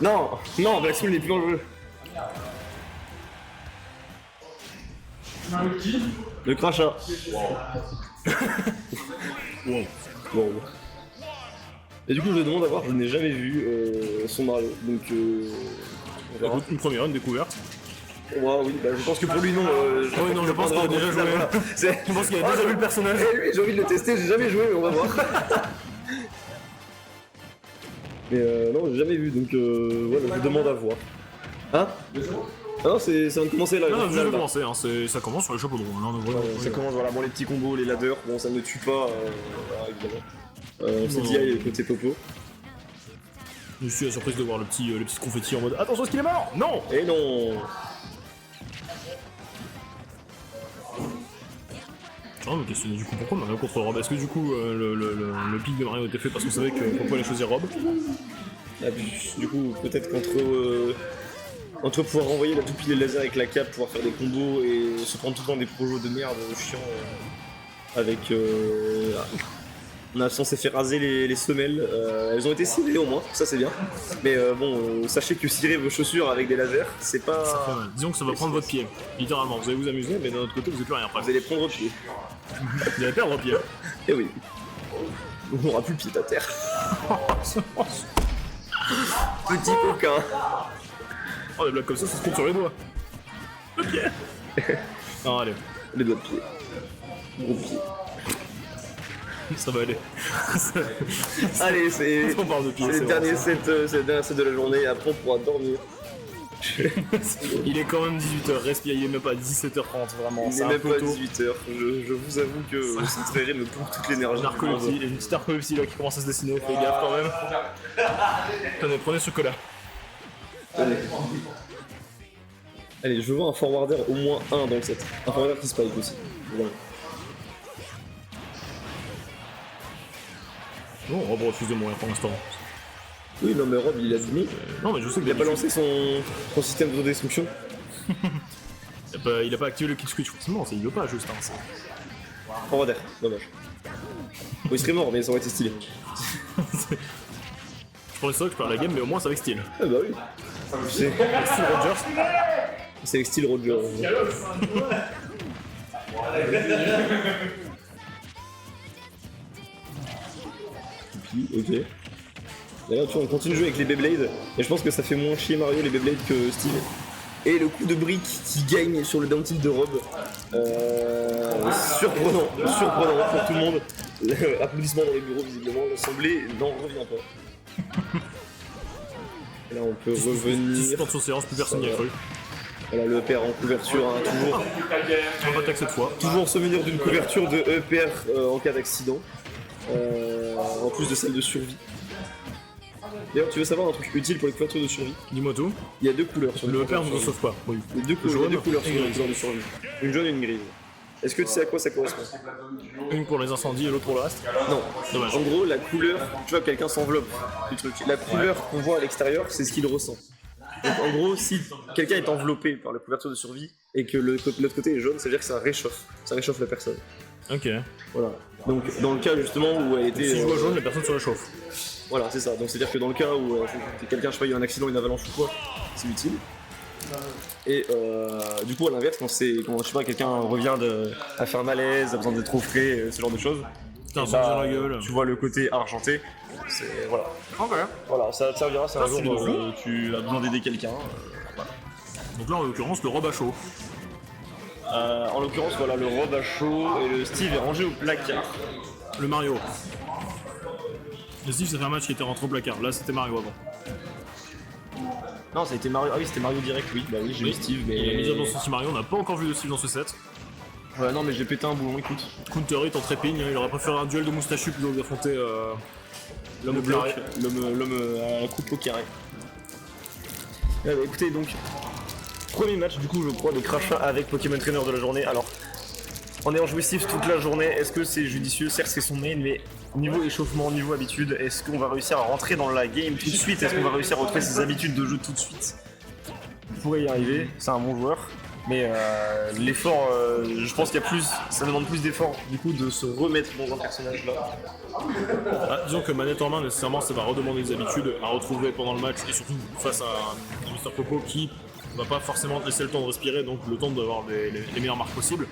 Non, non, Black Soul n'est plus en jeu. Le crachat. Wow. Wow. Et du coup, je me demande à voir, je n'ai jamais vu son Mario, donc on verra. Écoute, une première, une découverte. Ouais, oui, bah, je pense que pour lui, non. oui, non, je pense qu'il a déjà joué. Je pense qu'il a déjà vu le personnage. Et lui, j'ai envie de le tester, j'ai jamais joué, mais on va voir. Mais non, j'ai jamais vu, donc voilà, je demande à voir. Hein? Ah non, ça vient de commencer là. Non, le je final, vais là. commencer, hein. Ça commence sur les chapeaux de roue. Là, on voit, Ça commence, voilà, bon, les petits combos, les ladders, bon, ça ne tue pas, voilà, évidemment. C'est DI côté Popo. Je suis à la surprise de voir le petit confetti en mode attention, est-ce qu'il est mort? Non! Et non! Je me questionner du coup pourquoi Mario contre Rob. Est-ce que du coup le pic de Mario était fait parce qu'on savait que Popo allait choisir Rob? Ah, puis, du coup, peut-être entre pouvoir renvoyer la toupie des lasers avec la cape, pouvoir faire des combos et se prendre tout le temps des projets de merde chiants avec. On a censé faire raser les semelles. Elles ont été cirées au moins, ça c'est bien. Mais bon, sachez que cirer vos chaussures avec des lasers, c'est pas. Ça fait mal. Disons que ça va prendre votre pied. Littéralement, vous allez vous amuser, mais d'un autre côté, vous n'êtes plus rien après. Vous allez prendre au pied. Vous allez perdre votre pied. Eh oui. On n'aura plus le pied à terre. Petit coquin. Oh, des blagues comme ça se compte sur les doigts. Le pied. Non, allez, Les doigts de pied. Gros pied. ça va aller. Allez, c'est On parle de pied, le c'est dernier vrai, set de la journée, après on pourra dormir. Il est quand même 18h, respire, il est même pas 17h30, vraiment. Il C'est n'est un même peu pas tôt. 18h, je vous avoue que cette soirée me pompe toute l'énergie. Narcolepsie, il y a une petite narcolepsie là qui commence à se dessiner, fais gaffe quand même. Tenez, prenez ce chocolat. Allez, je veux un forwarder au moins un dans le set. Un forwarder qui spike aussi. Voilà. Non, Rob refuse de mourir pour l'instant. Oui, non mais Rob il a dit Non, mais je sais il qu'il a pas lancé son système d'autodestruction. il a pas activé le kill switch forcément, il veut pas juste. Hein, c'est- Forwarder, dommage. Bon, il serait mort, mais ça aurait été stylé. Je prends le stock, je perds la game, mais au moins c'est avec style. Ah bah oui. C'est Style Rogers. c'est avec style Roger. Ok. D'ailleurs, tu vois, on continue de jouer avec les Beyblade, et je pense que ça fait moins chier Mario les Beyblade que Steve. Et le coup de brique qui gagne sur le down tilt de Rob, surprenant pour tout le monde. Applaudissements dans les bureaux visiblement, l'assemblée n'en revient pas. Et là on peut revenir. Suspension séance, plus personne n'y a cru. Voilà le père en couverture, hein, On va attaquer cette fois. toujours se munir d'une couverture de EPR en cas d'accident. En plus de celle de survie. D'ailleurs, tu veux savoir un truc utile pour les couvertures de survie? Dis-moi tout. Il y a deux couleurs sur Le les père ne couvertures nous sauve pas. Oui. Il y a deux couleurs sur les couvertures de survie. Une jaune et une grise. Est-ce que tu sais à quoi ça correspond? Une pour les incendies et l'autre pour le reste. Non. Dommage. En gros, la couleur, tu vois, quelqu'un s'enveloppe du truc. La couleur qu'on voit à l'extérieur, c'est ce qu'il ressent. Donc en gros, si quelqu'un est enveloppé par la couverture de survie et que l'autre côté est jaune, ça veut dire que ça réchauffe. Ça réchauffe la personne. Ok. Voilà. Donc dans le cas justement où elle était. Si je vois jaune, la personne se réchauffe. Voilà, c'est ça. Donc c'est-à-dire que dans le cas où quelqu'un, je sais pas, il y a un accident, une avalanche ou quoi, c'est utile. Et du coup, à l'inverse, quand je sais pas, quelqu'un revient à faire un malaise, a besoin d'être au frais, ce genre de choses, Putain, et ça me bah, vient la gueule. tu vois le côté argenté, c'est voilà. Ok. Voilà, ça te servira si un c'est jour de fou. tu as besoin d'aider quelqu'un. Donc là, en l'occurrence, le Rob à chaud. En l'occurrence, voilà, le Rob à chaud et le Steve est rangé au placard. Le Mario. Le Steve, ça fait un match qui était rentré au placard. Là, c'était Mario avant. Non, ça a été Mario. Ah oui, c'était Mario direct, oui. Bah oui, j'ai mis Steve, mais. Et misère dans ce petit Mario, on n'a pas encore vu de Steve dans ce set. Ouais, non, mais j'ai pété un boulon, écoute. Counter hit en trépigne, hein, il aurait préféré un duel de moustachu plutôt que d'affronter l'homme Le au bloc. carré, l'homme à la coupe au carré. Bah, écoutez, donc, premier match du coup je crois de crachat avec Pokémon Trainer de la journée. Alors, en ayant jouissif toute la journée, est-ce que c'est judicieux? Certes c'est son main, mais niveau échauffement, niveau habitude, est-ce qu'on va réussir à rentrer dans la game tout de suite? Est-ce qu'on va réussir à retrouver ses habitudes de jeu tout de suite? Il pourrait y arriver, c'est un bon joueur, Mais l'effort, je pense qu'il y a plus, ça demande plus d'effort du coup de se remettre dans un personnage là. Ah, disons que manette en main, nécessairement, ça va redemander des habitudes à retrouver pendant le match et surtout face à un Mr. Popo qui va pas forcément te laisser le temps de respirer, donc le temps d'avoir les meilleures marques possibles.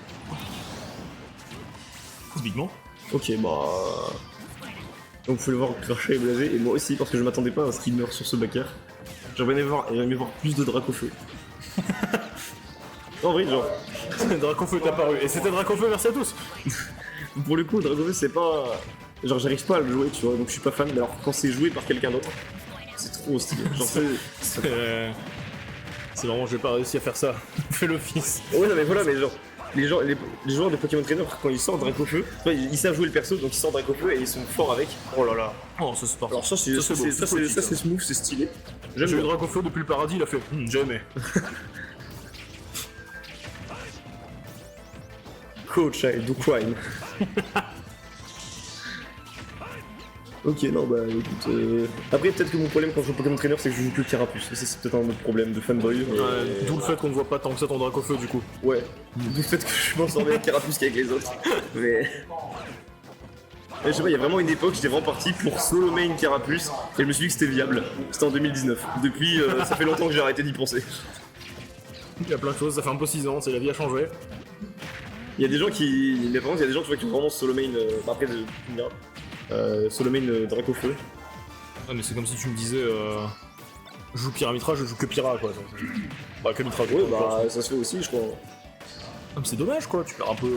Typiquement. Ok, bah. Donc vous pouvez le voir cracher et blaser, et moi aussi parce que je m'attendais pas à ce qu'il meure sur ce backer. J'aurais aimé voir plus de Dracofeu. En vrai, genre. Dracofeu est apparu, et c'était Dracofeu, merci à tous. Pour le coup, Dracofeu c'est pas. Genre j'arrive pas à le jouer, tu vois, donc je suis pas fan, mais alors quand c'est joué par quelqu'un d'autre, c'est trop stylé. Genre C'est vraiment, j'ai pas réussi à faire ça. Fais l'office. Ouais, non, mais voilà, mais genre. Les joueurs de Pokémon Trainer, quand ils sortent Dracofeu, ils savent jouer le perso, donc ils sortent Dracofeu et ils sont forts avec. Oh là là. Oh, ça c'est parti. Alors ça c'est smooth, c'est stylé. J'ai J'aime eu bien. Dracofeu depuis le paradis, il a fait jamais. Coach do crime. Ok, non, bah écoute. Après, peut-être que mon problème quand je joue Pokémon Trainer, c'est que je joue que Carapuce. Ça, c'est peut-être un autre problème de fanboy. D'où le fait qu'on ne voit pas tant que ça ton Dracofeu du coup. Ouais, d'où le fait que je m'en sors bien avec Carapuce qu'avec les autres. Mais. Je sais pas, il y a vraiment une époque, j'étais vraiment parti pour solo main Carapuce et je me suis dit que c'était viable. C'était en 2019. Depuis, ça fait longtemps que j'ai arrêté d'y penser. Il y a plein de choses, ça fait un peu 6 ans, c'est la vie a changé. Il y a des gens qui. Mais par contre, il y a des gens tu vois, qui ont vraiment solo main. Après, solo main Dracofeu. Ah mais c'est comme si tu me disais je joue Pyramitra, je joue que Pyra quoi. Bah que Mitra. Ouais, bah ça se fait aussi, je crois. Ah, mais c'est dommage quoi, tu perds un peu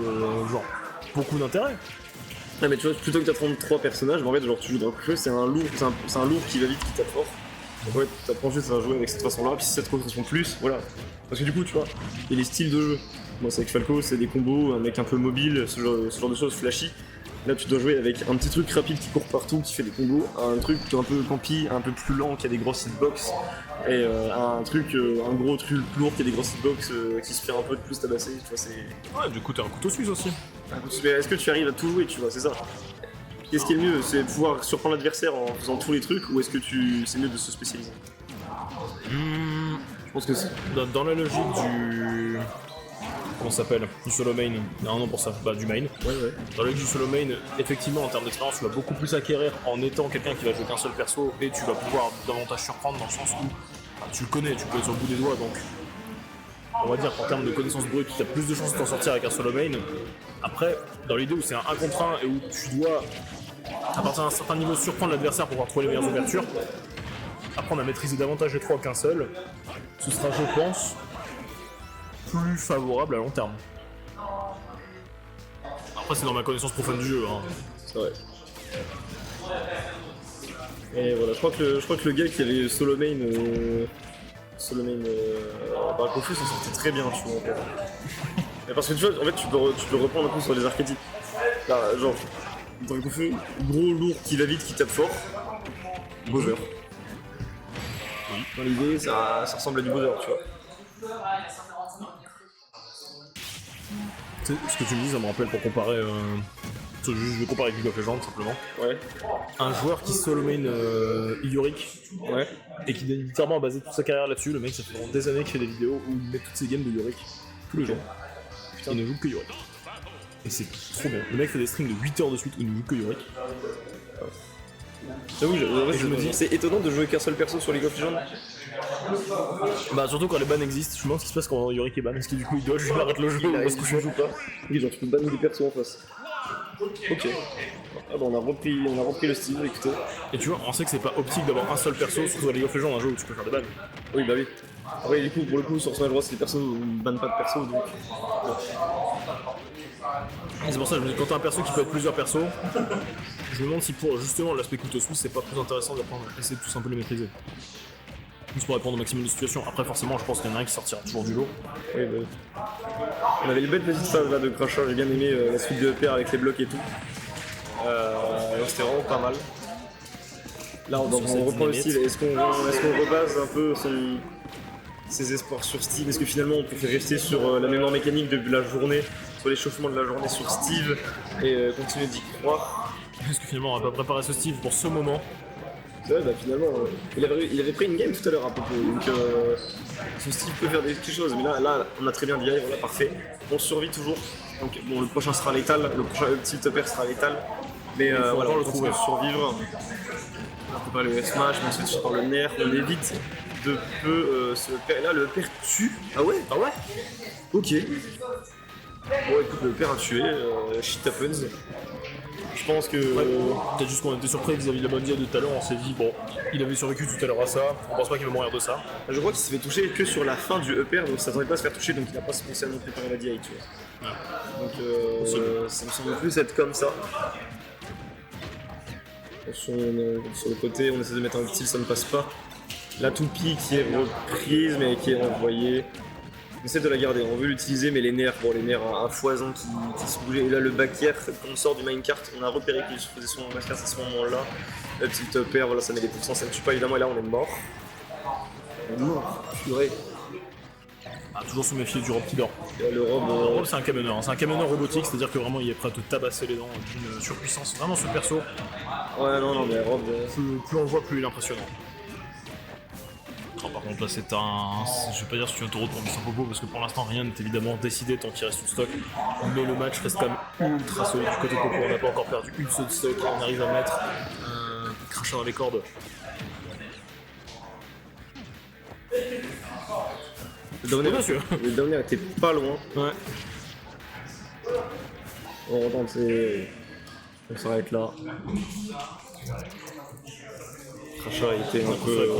genre beaucoup d'intérêt. Ah mais tu vois, plutôt que d'apprendre 3 personnages, bah, en fait genre tu joues Dracofeu, c'est un lourd, c'est un lourd qui va vite, qui tape fort. Donc ouais, t'apprends juste à jouer avec cette façon-là, puis si ça te correspond plus, voilà. Parce que du coup, tu vois, il y a les styles de jeu. Moi c'est avec Falco, c'est des combos, un mec un peu mobile, ce genre de choses flashy. Là tu dois jouer avec un petit truc rapide qui court partout, qui fait des combos, un truc un peu campy, un peu plus lent, qui a des grosses hitbox, et un gros truc lourd qui a des grosses hitbox qui se fait un peu de plus tabasser, tu vois, c'est... Ouais, du coup t'es un couteau suisse aussi. Mais est-ce que tu arrives à tout jouer, tu vois, c'est ça. Qu'est-ce qui est le mieux, c'est de pouvoir surprendre l'adversaire en faisant tous les trucs, ou est-ce que c'est mieux de se spécialiser? Je pense que c'est... Dans la logique du... Comment ça s'appelle? Du solo main. Non, non, pour ça, bah du main. Ouais. Dans la logique du solo main, effectivement, en termes d'expérience, tu vas beaucoup plus acquérir en étant quelqu'un qui va jouer qu'un seul perso et tu vas pouvoir davantage surprendre dans le sens où bah, tu le connais, tu peux être sur le bout des doigts donc. On va dire qu'en termes de connaissances brutes, tu as plus de chances de t'en sortir avec un solo main. Après, dans l'idée où c'est un 1 contre 1 et où tu dois, à partir d'un certain niveau, surprendre l'adversaire pour pouvoir trouver les meilleures ouvertures, apprendre à maîtriser davantage les 3 qu'un seul, ce sera, je pense, plus favorable à long terme. Après, c'est dans ma connaissance profonde du jeu. Hein. C'est vrai. Et voilà, je crois que le gars qui avait solo main Dracofeu s'en sortait très bien, tu vois, en fait. Mais parce que tu vois, en fait, tu peux reprendre un peu sur les archétypes. Là, genre, Dracofeu, gros, lourd, qui va vite, qui tape fort. Bowser. Oui. Dans l'idée, ça ressemble à du Bowser, tu vois. Tu sais, ce que tu me dis, ça me rappelle pour comparer. Je vais comparer avec League of Legends simplement. Ouais. Un joueur qui solo main Yorick Ouais. et qui littéralement a basé toute sa carrière là-dessus. Le mec, ça fait pendant des années qu'il fait des vidéos où il met toutes ses games de Yorick tous les jours. Putain, il ne joue que Yorick. Et c'est trop bien. Le mec fait des streams de 8 heures de suite où il ne joue que Yorick. J'avoue, je me dis- c'est étonnant de jouer qu'un seul perso sur League of Legends. Bah, surtout quand les bans existent. Je me demande ce qui se passe quand Yorick est ban. Est-ce que du coup il doit juste arrêter le jeu ou Est-ce parce que que je joue pas? Oui, genre tu peux bannir des persos en face. Ok. Ah bah on a repris le style, écoutez. Et tu vois, on sait que c'est pas optique d'avoir un seul perso, surtout à League of Legends, un jeu où tu peux faire des bans. Oui, bah oui. Après, du coup, pour le coup, sur Smash Bros, les persos ne bannent pas de perso, donc. Et c'est pour ça que je me dis, quand t'as un perso qui peut être plusieurs persos, je me demande si pour justement l'aspect couteau suisse, c'est pas plus intéressant d'apprendre à essayer de tous un peu les maîtriser. Juste pour répondre au maximum de situations. Après, forcément, je pense qu'il y en a un qui sortira toujours du lot. Oui, bah oui. On avait une belle petite phase là de Crusher, j'ai bien aimé la suite de EPR avec les blocs et tout. C'était vraiment pas mal. Là, on reprend le style. Est-ce qu'on rebase un peu ses espoirs sur Steve? Est-ce que finalement on préfère rester sur la mémoire mécanique de la journée, sur l'échauffement de la journée sur Steve et continuer d'y croire? Est-ce que finalement on va pas préparer ce Steve pour ce moment C'est vrai, bah finalement, il avait pris une game tout à l'heure à propos, donc son style peut faire des petites choses, mais là on a très bien dit, voilà, parfait. On survit toujours, donc bon, le prochain sera létal, le prochain petit upper sera létal, mais voilà, on continue de survivre. On peut pas le smash, mais ensuite sur le nerf, on évite de peu ce upper. Là, le upper tue. Ah ouais. Ok. Bon, écoute, le père a tué, shit happens. Je pense que. Peut-être juste qu'on était surpris vis-à-vis de la bonne de tout à l'heure, on s'est dit, bon, il avait survécu tout à l'heure à ça, on pense pas qu'il va mourir de ça. Je crois qu'il s'est fait toucher que sur la fin du upper, donc il s'attendait pas à se faire toucher, donc il a pas spécialement préparé la DI, tu vois. Ouais. Donc ça me semble plus être comme ça. Attention, sur le côté, on essaie de mettre un style, ça ne passe pas. La toupie qui est reprise, mais qui est renvoyée. On essaie de la garder, on veut l'utiliser, mais les nerfs, bon, les nerfs à foison qui se bougeaient. Et là, le back air, quand on sort du minecart, on a repéré qu'il faisait son master à ce moment-là. Le petit upper, voilà, ça met des pourcents, ça ne tue pas évidemment, et là, on est mort. On est mort, purée. Ah, toujours se méfier du robe qui dort. Le robe, Le robe, c'est un camionneur, hein. C'est un camionneur robotique, c'est-à-dire que vraiment il est prêt à te tabasser les dents d'une surpuissance. Vraiment, ce perso, Ouais, non, mais robe. plus on le voit, plus il est impressionnant. Oh, par contre, là, c'est un. Je vais pas dire si tu es un taureau de Mr. Popo parce que pour l'instant rien n'est évidemment décidé tant qu'il reste tout stock. Mais le match reste quand même ultra solide du côté de Popo. On n'a pas encore perdu une seule stock. On arrive à mettre un crachat dans les cordes. Le dernier était pas loin. Ouais. On retente, on s'arrête là. Crachat a été un peu.